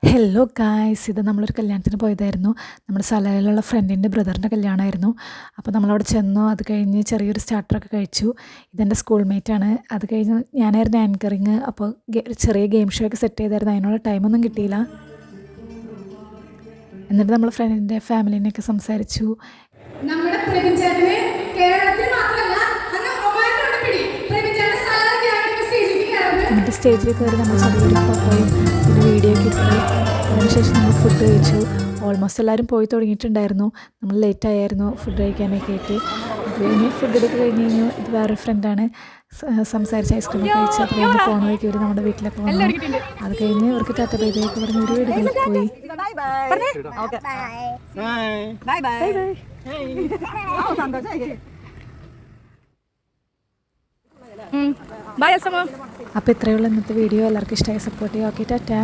Hello guys, ഇത് നമ്മളൊരു കല്യാണത്തിന് പോയതായിരുന്നു. നമ്മുടെ സലയിലുള്ള ഫ്രണ്ടിൻ്റെ ബ്രദറിൻ്റെ കല്യാണമായിരുന്നു. അപ്പോൾ നമ്മളവിടെ ചെന്നു. അത് കഴിഞ്ഞ് ചെറിയൊരു സ്റ്റാർട്ടറൊക്കെ കഴിച്ചു. ഇതെൻ്റെ സ്കൂൾ മേറ്റാണ്. അത് കഴിഞ്ഞ് ഞാനായിരുന്നു ആങ്കറിങ്. അപ്പോൾ ചെറിയ ഗെയിം ഷോ ഒക്കെ സെറ്റ് ചെയ്തായിരുന്നു. അതിനുള്ള ടൈമൊന്നും കിട്ടിയില്ല. എന്നിട്ട് നമ്മൾ ഫ്രണ്ടിൻ്റെ ഫാമിലിനെയൊക്കെ സംസാരിച്ചു. നമ്മുടെ കേരളത്തിൽ മാത്രമല്ല എന്നിട്ട് സ്റ്റേജിൽ കയറി നമ്മൾ ചെറിയൊരു ഫോട്ടോയും പിന്നെ വീഡിയോ ഒക്കെ എടുത്തു. അതിനുശേഷം നമ്മൾ ഫുഡ് കഴിച്ചു. ഓൾമോസ്റ്റ് എല്ലാവരും പോയി തുടങ്ങിയിട്ടുണ്ടായിരുന്നു. നമ്മൾ ലേറ്റ് ആയിരുന്നു ഫുഡ് കഴിക്കാനൊക്കെ ആയിട്ട്. അത് കഴിഞ്ഞ് ഫുഡ് എടുത്ത് കഴിഞ്ഞ് കഴിഞ്ഞു. ഇത് വേറൊരു ഫ്രണ്ടാണ്. സംസാരിച്ച് ഐസ്ക്രീമൊക്കെ കഴിച്ച് അത് കഴിഞ്ഞ് പോകുന്ന വഴിക്ക് ഇവർ നമ്മുടെ വീട്ടിലൊക്കെ വന്നു. അത് കഴിഞ്ഞ് ഇവർക്ക് ടാറ്റ ബൈ ബൈ ഒക്കെ പറഞ്ഞ് ഒരു വീടുകളിൽ പോയി. അപ്പോൾ ഇത്രയുള്ള ഇന്നത്തെ വീഡിയോ. എല്ലാവർക്കും ഇഷ്ടമായി സപ്പോർട്ട് ചെയ്യുക. ഓക്കെ, ടാറ്റാ.